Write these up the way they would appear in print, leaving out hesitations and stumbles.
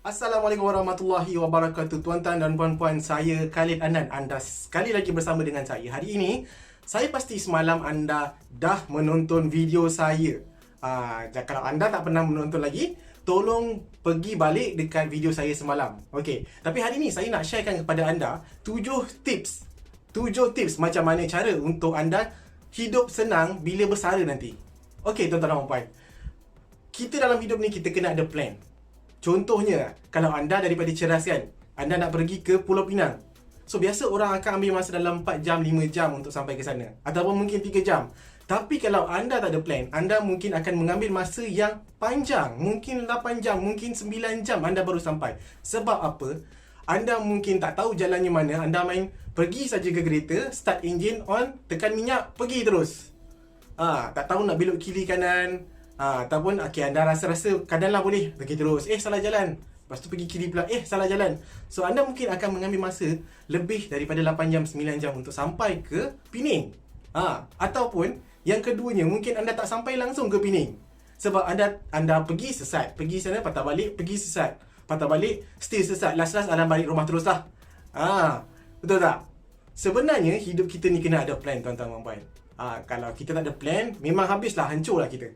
Assalamualaikum warahmatullahi wabarakatuh. Tuan-tuan dan puan-puan, saya Khalid Anan. Anda sekali lagi bersama dengan saya. Hari ini, saya pasti semalam anda dah menonton video saya. Kalau anda tak pernah menonton lagi, tolong pergi balik dekat video saya semalam. Okey, tapi hari ini saya nak sharekan kepada anda 7 tips macam mana cara untuk anda hidup senang bila bersara nanti. Okey, tuan-tuan dan puan-puan, kita dalam hidup ni kita kena ada plan. Contohnya, kalau anda daripada Ceras kan, anda nak pergi ke Pulau Pinang. So, biasa orang akan ambil masa dalam 4 jam, 5 jam untuk sampai ke sana. Ataupun mungkin 3 jam. Tapi kalau anda tak ada plan, anda mungkin akan mengambil masa yang panjang. Mungkin 8 jam, mungkin 9 jam anda baru sampai. Sebab apa? Anda mungkin tak tahu jalannya mana. Anda main pergi saja ke kereta, start engine on, tekan minyak, pergi terus. Tak tahu nak belok kiri kanan. Ataupun anda rasa-rasa kadang-kadang boleh pergi terus, salah jalan, lepas tu pergi kiri pula, salah jalan. So anda mungkin akan mengambil masa lebih daripada 8 jam, 9 jam untuk sampai ke Pening. Ataupun yang keduanya, mungkin anda tak sampai langsung ke Pening. Sebab anda pergi sesat, pergi sana patah balik, pergi sesat, patah balik, still sesat, last anda balik rumah terus lah. Betul tak? Sebenarnya hidup kita ni kena ada plan, tuan-tuan dan puan. Kalau kita tak ada plan, memang habislah, hancurlah kita.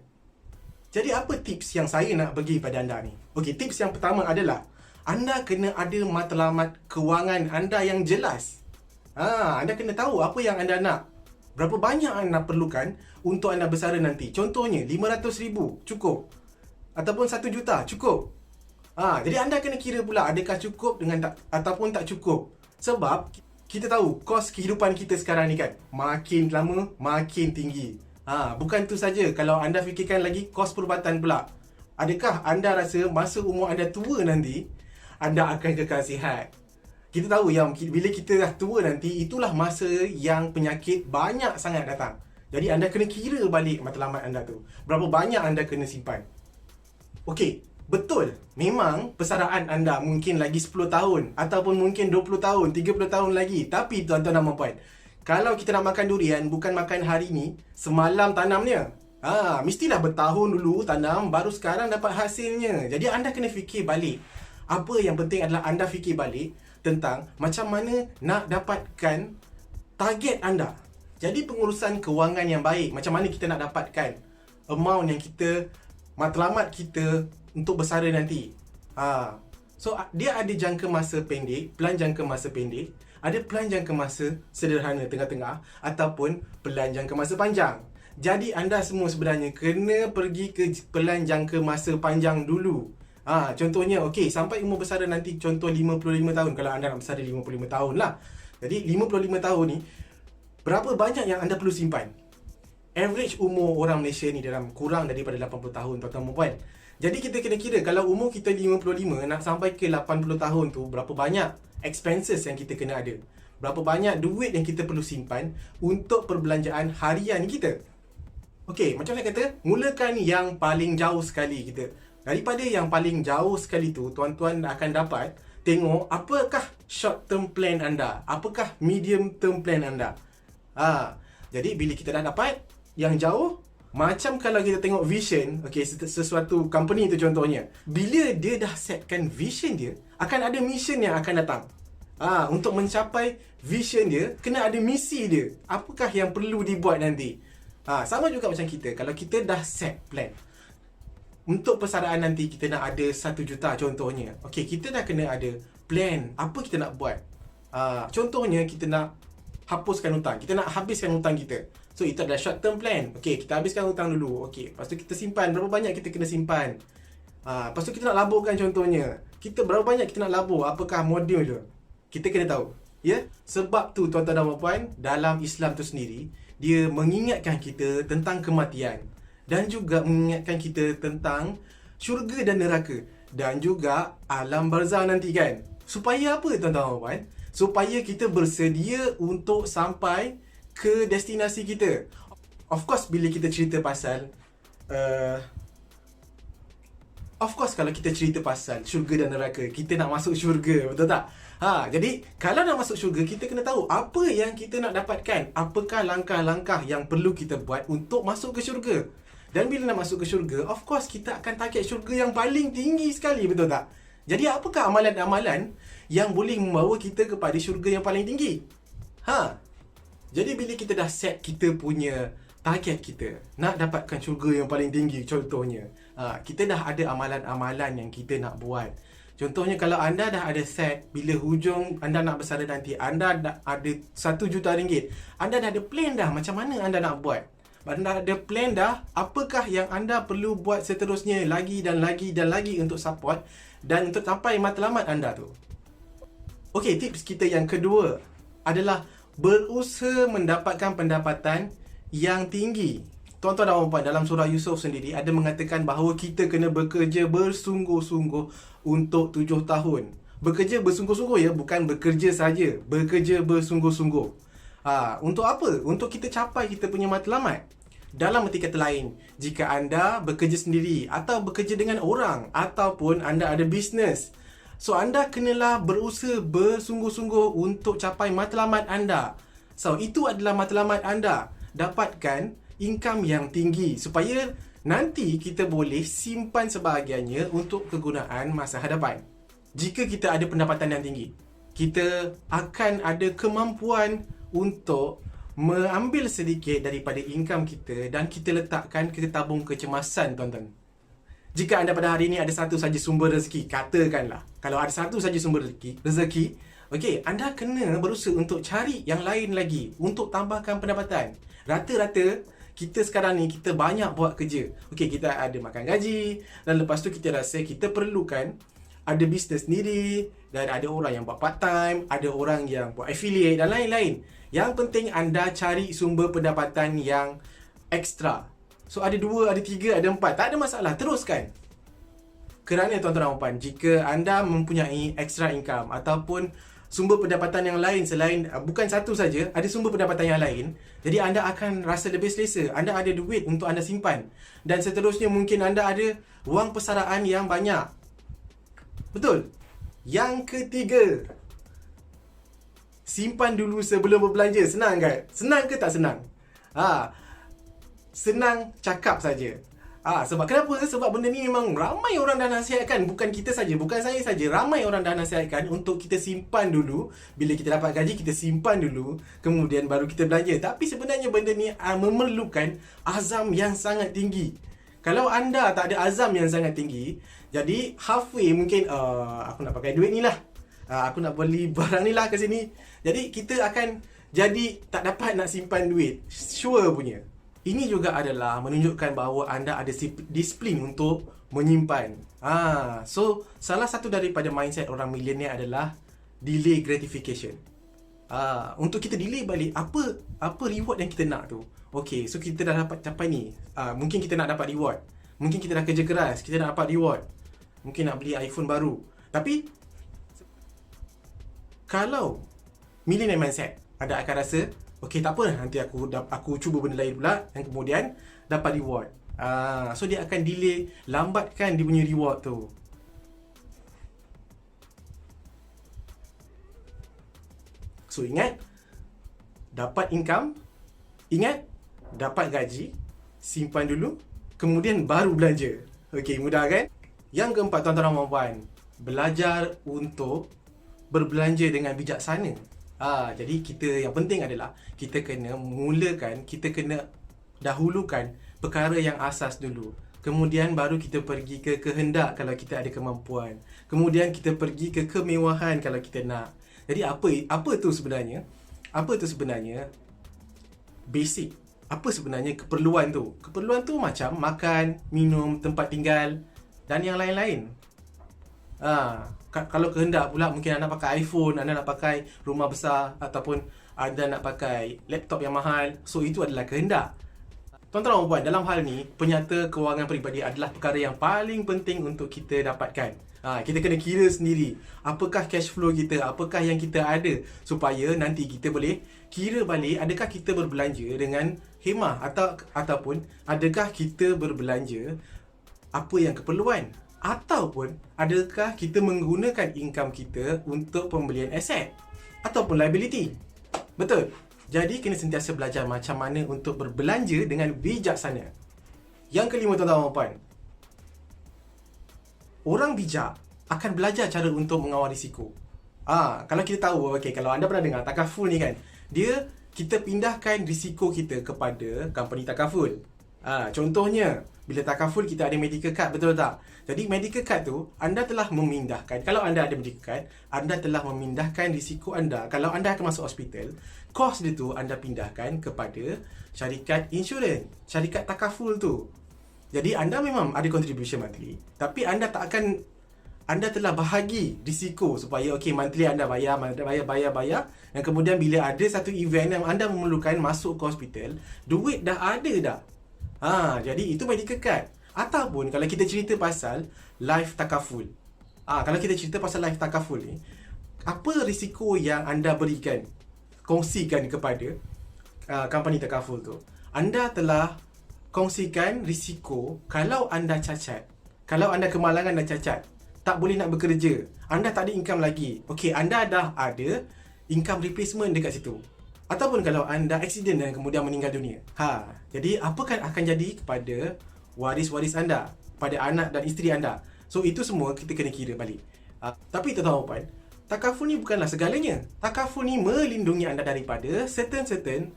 Jadi apa tips yang saya nak bagi pada anda ni? Okey, tips yang pertama adalah anda kena ada matlamat kewangan anda yang jelas. Anda kena tahu apa yang anda nak. Berapa banyak anda perlukan untuk anda bersara nanti. Contohnya, 500,000 cukup. Ataupun 1 juta cukup. Jadi anda kena kira pula adakah cukup dengan ataupun tak cukup. Sebab kita tahu kos kehidupan kita sekarang ni kan, makin lama makin tinggi. Bukan tu saja, kalau anda fikirkan lagi kos perubatan pula. Adakah anda rasa masa umur anda tua nanti, anda akan kekal sihat? Kita tahu yang bila kita dah tua nanti, itulah masa yang penyakit banyak sangat datang. Jadi anda kena kira balik matlamat anda tu. Berapa banyak anda kena simpan. Okey, betul. Memang persaraan anda mungkin lagi 10 tahun. Ataupun mungkin 20 tahun, 30 tahun lagi. Tapi tuan-tuan dan puan-puan, kalau kita nak makan durian, bukan makan hari ni, semalam tanamnya. Mestilah bertahun dulu tanam, baru sekarang dapat hasilnya. Jadi anda kena fikir balik. Apa yang penting adalah anda fikir balik tentang macam mana nak dapatkan target anda. Jadi pengurusan kewangan yang baik, macam mana kita nak dapatkan amount yang kita, matlamat kita untuk bersara nanti. So dia ada jangka masa pendek, plan jangka masa pendek, ada plan jangka masa sederhana tengah-tengah, ataupun plan jangka masa panjang. Jadi anda semua sebenarnya kena pergi ke plan jangka masa panjang dulu. Contohnya, okey, sampai umur bersara nanti, contoh 55 tahun. Kalau anda nak bersara 55 tahun lah. Jadi 55 tahun ni, berapa banyak yang anda perlu simpan? Average umur orang Malaysia ni dalam kurang daripada 80 tahun, tuan-tuan dan puan. Jadi kita kena kira, kalau umur kita 55 nak sampai ke 80 tahun tu, berapa banyak expenses yang kita kena ada. Berapa banyak duit yang kita perlu simpan untuk perbelanjaan harian kita. Okey, macam saya kata, mulakan yang paling jauh sekali kita. Daripada yang paling jauh sekali tu, tuan-tuan akan dapat tengok apakah short term plan anda, apakah medium term plan anda. Jadi bila kita dah dapat yang jauh, macam kalau kita tengok vision, sesuatu company tu contohnya, bila dia dah setkan vision dia, akan ada mission yang akan datang. Untuk mencapai vision dia, kena ada misi dia. Apakah yang perlu dibuat nanti? Sama juga macam kita, kalau kita dah set plan untuk persaraan nanti, kita nak ada 1 juta contohnya. Okey, kita dah kena ada plan apa kita nak buat. Contohnya kita nak hapuskan hutang, kita nak habiskan hutang kita. So itu adalah short term plan. Okey, kita habiskan hutang dulu. Okey, lepas tu kita simpan, berapa banyak kita kena simpan. Lepas tu kita nak laburkan contohnya. Kita berapa banyak kita nak labur, apakah modul tu? Kita kena tahu. Ya? Sebab tu tuan-tuan dan puan-puan, dalam Islam tu sendiri, dia mengingatkan kita tentang kematian. Dan juga mengingatkan kita tentang syurga dan neraka. Dan juga alam barzah nanti kan. Supaya apa tuan-tuan dan puan-puan? Supaya kita bersedia untuk sampai ke destinasi kita. Of course, bila kita cerita pasal kalau kita cerita pasal syurga dan neraka, kita nak masuk syurga, betul tak? Jadi kalau nak masuk syurga, kita kena tahu apa yang kita nak dapatkan. Apakah langkah-langkah yang perlu kita buat untuk masuk ke syurga. Dan bila nak masuk ke syurga, of course kita akan target syurga yang paling tinggi sekali, betul tak? Jadi apakah amalan-amalan yang boleh membawa kita kepada syurga yang paling tinggi? Jadi bila kita dah set kita punya target kita nak dapatkan syurga yang paling tinggi contohnya, kita dah ada amalan-amalan yang kita nak buat. Contohnya kalau anda dah ada set, bila hujung anda nak bersara nanti, anda dah ada RM1 juta, anda dah ada plan dah macam mana anda nak buat. Anda ada plan dah apakah yang anda perlu buat seterusnya, lagi dan lagi dan lagi untuk support dan untuk sampai matlamat anda tu. Okey, tips kita yang kedua adalah berusaha mendapatkan pendapatan yang tinggi. Tuan-tuan dan puan, dalam surah Yusuf sendiri ada mengatakan bahawa kita kena bekerja bersungguh-sungguh untuk 7 tahun. Bekerja bersungguh-sungguh ya, bukan bekerja saja. Bekerja bersungguh-sungguh. Untuk apa? Untuk kita capai kita punya matlamat. Dalam erti kata lain, jika anda bekerja sendiri atau bekerja dengan orang ataupun anda ada bisnes, so anda kenalah berusaha bersungguh-sungguh untuk capai matlamat anda. So itu adalah matlamat anda. Dapatkan income yang tinggi supaya nanti kita boleh simpan sebahagiannya untuk kegunaan masa hadapan. Jika kita ada pendapatan yang tinggi, kita akan ada kemampuan untuk mengambil sedikit daripada income kita dan kita letakkan ke tabung kecemasan, tuan-tuan. Jika anda pada hari ini ada satu saja sumber rezeki, katakanlah, kalau ada satu saja sumber rezeki, okey, anda kena berusaha untuk cari yang lain lagi untuk tambahkan pendapatan. Rata-rata kita sekarang ni kita banyak buat kerja. Okey, kita ada makan gaji dan lepas tu kita rasa kita perlukan ada bisnes sendiri dan ada orang yang buat part time, ada orang yang buat affiliate dan lain-lain. Yang penting anda cari sumber pendapatan yang ekstra. So ada 2, ada 3, ada 4, tak ada masalah, teruskan. Kerana tuan-tuan dan puan, jika anda mempunyai extra income ataupun sumber pendapatan yang lain selain, bukan satu saja, ada sumber pendapatan yang lain, jadi anda akan rasa lebih selesa. Anda ada duit untuk anda simpan. Dan seterusnya mungkin anda ada wang persaraan yang banyak. Betul? Yang ketiga, simpan dulu sebelum berbelanja. Senang kan? Senang ke tak senang? Senang cakap saja. Sebab kenapa? Sebab benda ni memang ramai orang dah nasihatkan. Bukan kita saja, bukan saya saja. Ramai orang dah nasihatkan untuk kita simpan dulu. Bila kita dapat gaji, kita simpan dulu. Kemudian baru kita belanja. Tapi sebenarnya benda ni memerlukan azam yang sangat tinggi. Kalau anda tak ada azam yang sangat tinggi, jadi halfway mungkin aku nak pakai duit ni lah, aku nak beli barang ni lah ke sini, jadi kita akan jadi tak dapat nak simpan duit. Sure punya. Ini juga adalah menunjukkan bahawa anda ada disiplin untuk menyimpan. So salah satu daripada mindset orang milenial adalah delay gratification. Untuk kita delay balik apa reward yang kita nak tu. Okay, so kita dah dapat capai ni. Mungkin kita nak dapat reward. Mungkin kita dah kerja keras, kita nak dapat reward. Mungkin nak beli iPhone baru. Tapi kalau millennial mindset, anda akan rasa, okay, tak apa, nanti aku cuba benda lain pula dan kemudian dapat reward. So dia akan delay, lambatkan dia punya reward tu. So ingat, dapat income, ingat, dapat gaji, simpan dulu, kemudian baru belanja. Okey, mudah kan? Yang keempat, tuan-tuan dan puan, belajar untuk berbelanja dengan bijaksana. Jadi kita yang penting adalah kita kena mulakan, kita kena dahulukan perkara yang asas dulu. Kemudian baru kita pergi ke kehendak kalau kita ada kemampuan. Kemudian kita pergi ke kemewahan kalau kita nak. Jadi apa tu sebenarnya? Apa tu sebenarnya? Basic. Apa sebenarnya keperluan tu? Keperluan tu macam makan, minum, tempat tinggal dan yang lain-lain. Kalau kehendak pula, mungkin anda nak pakai iPhone, anda nak pakai rumah besar ataupun anda nak pakai laptop yang mahal. So itu adalah kehendak. Tuan-tuan dan puan, dalam hal ni penyata kewangan peribadi adalah perkara yang paling penting untuk kita dapatkan. Kita kena kira sendiri apakah cash flow kita, apakah yang kita ada, supaya nanti kita boleh kira balik adakah kita berbelanja dengan hemah ataupun adakah kita berbelanja apa yang keperluan, ataupun adakah kita menggunakan income kita untuk pembelian aset ataupun liability. Betul? Jadi kena sentiasa belajar macam mana untuk berbelanja dengan bijaksana. Yang kelima, tuan-tuan dan puan, orang bijak akan belajar cara untuk mengawal risiko. Kalau kita tahu, kalau anda pernah dengar takaful ni kan, kita pindahkan risiko kita kepada company takaful. Contohnya, bila takaful kita ada medical card, betul tak? Jadi medical card tu, anda telah memindahkan, kalau anda ada medical card, anda telah memindahkan risiko anda. Kalau anda akan masuk hospital, kos dia tu anda pindahkan kepada syarikat insurans, syarikat takaful tu. Jadi anda memang ada contribution monthly, tapi anda telah bahagi risiko supaya monthly anda bayar, dan kemudian bila ada satu event yang anda memerlukan masuk ke hospital, duit dah ada dah. Jadi itu medical card. Ataupun kalau kita cerita pasal life takaful. Kalau kita cerita pasal life takaful ni, apa risiko yang anda berikan, kongsikan kepada company takaful tu? Anda telah kongsikan risiko kalau anda cacat, kalau anda kemalangan dan cacat, tak boleh nak bekerja, anda tak ada income lagi. Anda dah ada income replacement dekat situ. Ataupun kalau anda accident dan kemudian meninggal dunia. Jadi apa kan akan jadi kepada waris-waris anda, pada anak dan isteri anda. So itu semua kita kena kira balik. Tapi tuan-tuan puan, takaful ni bukanlah segalanya. Takaful ni melindungi anda daripada certain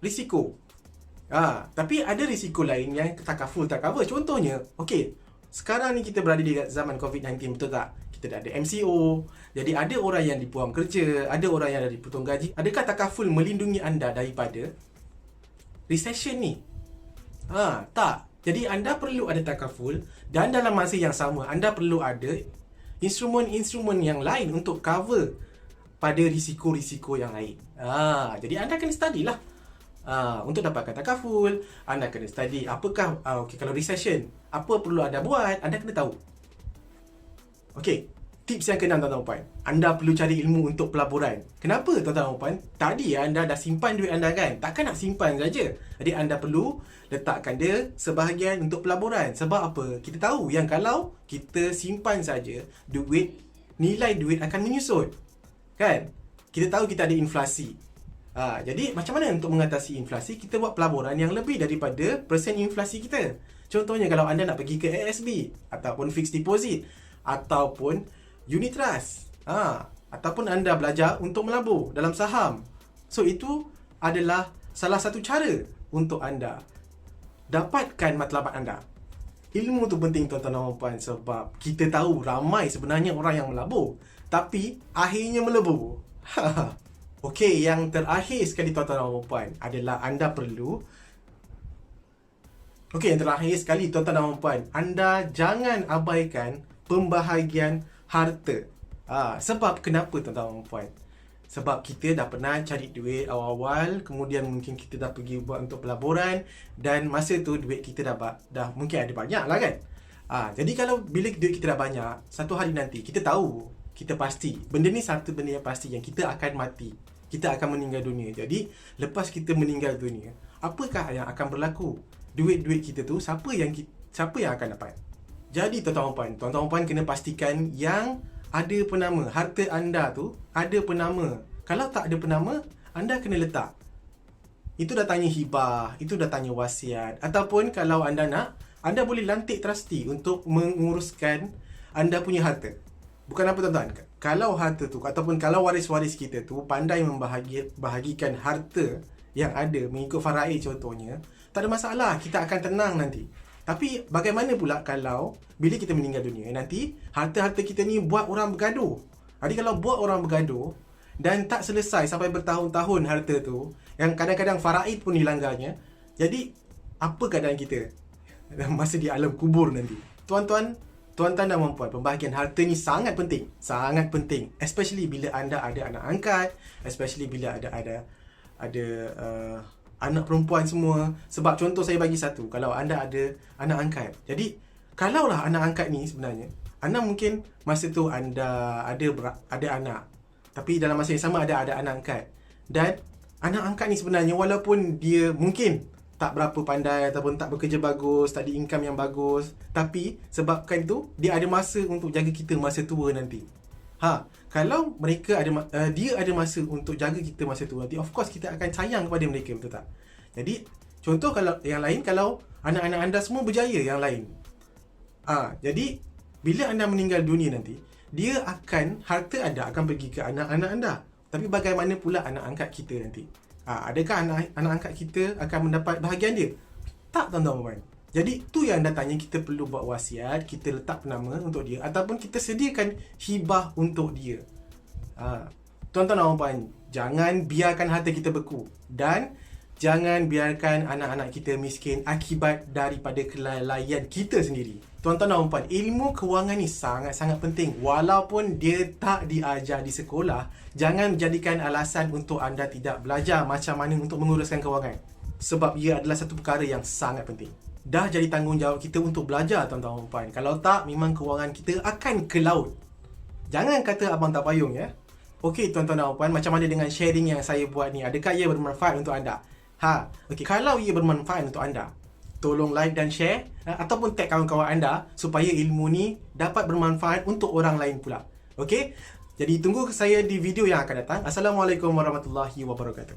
risiko. Tapi ada risiko lain yang takaful tak cover. Contohnya, sekarang ni kita berada di zaman COVID-19, betul tak? Kita dah ada MCO. Jadi ada orang yang dibuang kerja, ada orang yang dah dipotong gaji. Adakah takaful melindungi anda daripada recession ni? Tak. Jadi anda perlu ada takaful, dan dalam masa yang sama anda perlu ada instrumen-instrumen yang lain untuk cover pada risiko-risiko yang lain. Jadi anda kena study lah. Untuk dapatkan takaful, anda kena study apakah kalau recession, apa perlu anda buat, anda kena tahu. Tips yang keenam, tuan-tuan puan, anda perlu cari ilmu untuk pelaburan. Kenapa, tuan-tuan puan? Tadi anda dah simpan duit anda kan, takkan nak simpan saja. Jadi anda perlu letakkan dia sebahagian untuk pelaburan. Sebab apa? Kita tahu yang kalau kita simpan saja, nilai duit akan menyusut, kan? Kita tahu kita ada inflasi. Jadi macam mana untuk mengatasi inflasi? Kita buat pelaburan yang lebih daripada persen inflasi kita. Contohnya kalau anda nak pergi ke ASB, ataupun fixed deposit, ataupun unit trust, ataupun anda belajar untuk melabur dalam saham. So itu adalah salah satu cara untuk anda dapatkan matlamat anda. Ilmu tu penting, tuan-tuan dan puan, sebab kita tahu ramai sebenarnya orang yang melabur, tapi akhirnya melebur. Yang terakhir sekali, tuan-tuan dan puan, adalah anda perlu yang terakhir sekali, tuan-tuan dan puan, anda jangan abaikan pembahagian harta. Sebab kenapa, tuan-tuan dan puan? Sebab kita dah pernah cari duit awal-awal, kemudian mungkin kita dah pergi buat untuk pelaburan, dan masa tu duit kita dah mungkin ada banyak lah kan. Jadi kalau bila duit kita dah banyak, satu hari nanti kita tahu, kita pasti benda ni satu benda yang pasti, yang kita akan mati, kita akan meninggal dunia. Jadi lepas kita meninggal dunia, apakah yang akan berlaku? Duit-duit kita tu siapa yang akan dapat? Jadi tuan-tuan puan kena pastikan yang ada penama, harta anda tu ada penama. Kalau tak ada penama, anda kena letak. Itu dah tanya hibah, itu dah tanya wasiat, ataupun kalau anda nak, anda boleh lantik trustee untuk menguruskan anda punya harta. Bukan apa, tuan-tuan, kalau harta tu ataupun kalau waris-waris kita tu pandai bahagikan harta yang ada mengikut faraid contohnya, tak ada masalah, kita akan tenang nanti. Tapi bagaimana pula kalau bila kita meninggal dunia, nanti harta-harta kita ni buat orang bergaduh. Jadi kalau buat orang bergaduh dan tak selesai sampai bertahun-tahun harta tu, yang kadang-kadang faraid pun dilanggarnya, jadi apa keadaan kita masa di alam kubur nanti? Tuan-tuan dan puan, pembahagian harta ni sangat penting. Sangat penting. Especially bila anda ada anak angkat, especially bila ada anak perempuan semua. Sebab contoh saya bagi satu, kalau anda ada anak angkat, jadi kalaulah anak angkat ni sebenarnya, anda mungkin masa tu anda ada anak, tapi dalam masa yang sama ada anak angkat, dan anak angkat ni sebenarnya walaupun dia mungkin tak berapa pandai ataupun tak bekerja bagus, tak ada income yang bagus, tapi sebabkan itu dia ada masa untuk jaga kita masa tua nanti. Kalau mereka dia ada masa untuk jaga kita masa tua nanti, of course kita akan sayang kepada mereka, betul tak? Jadi contoh kalau yang lain, kalau anak-anak anda semua berjaya yang lain, jadi bila anda meninggal dunia nanti, dia akan, harta anda akan pergi ke anak-anak anda. Tapi bagaimana pula anak angkat kita nanti? Adakah anak angkat kita akan mendapat bahagian dia? Tak, tuan-tuan puan. Jadi tu yang datangnya kita perlu buat wasiat, kita letak nama untuk dia, ataupun kita sediakan hibah untuk dia. Tuan-tuan dan puan, jangan biarkan harta kita beku, dan jangan biarkan anak-anak kita miskin akibat daripada kelalaian kita sendiri. Tuan-tuan dan puan, ilmu kewangan ni sangat-sangat penting. Walaupun dia tak diajar di sekolah, jangan jadikan alasan untuk anda tidak belajar macam mana untuk menguruskan kewangan. Sebab ia adalah satu perkara yang sangat penting. Dah jadi tanggungjawab kita untuk belajar, tuan-tuan dan puan. Kalau tak, memang kewangan kita akan ke laut. Jangan kata abang tak payung ya. Okey tuan-tuan dan puan, macam mana dengan sharing yang saya buat ni? Adakah ia bermanfaat untuk anda? Okey, kalau ia bermanfaat untuk anda, tolong like dan share, ataupun tag kawan-kawan anda supaya ilmu ni dapat bermanfaat untuk orang lain pula. Okey? Jadi tunggu saya di video yang akan datang. Assalamualaikum warahmatullahi wabarakatuh.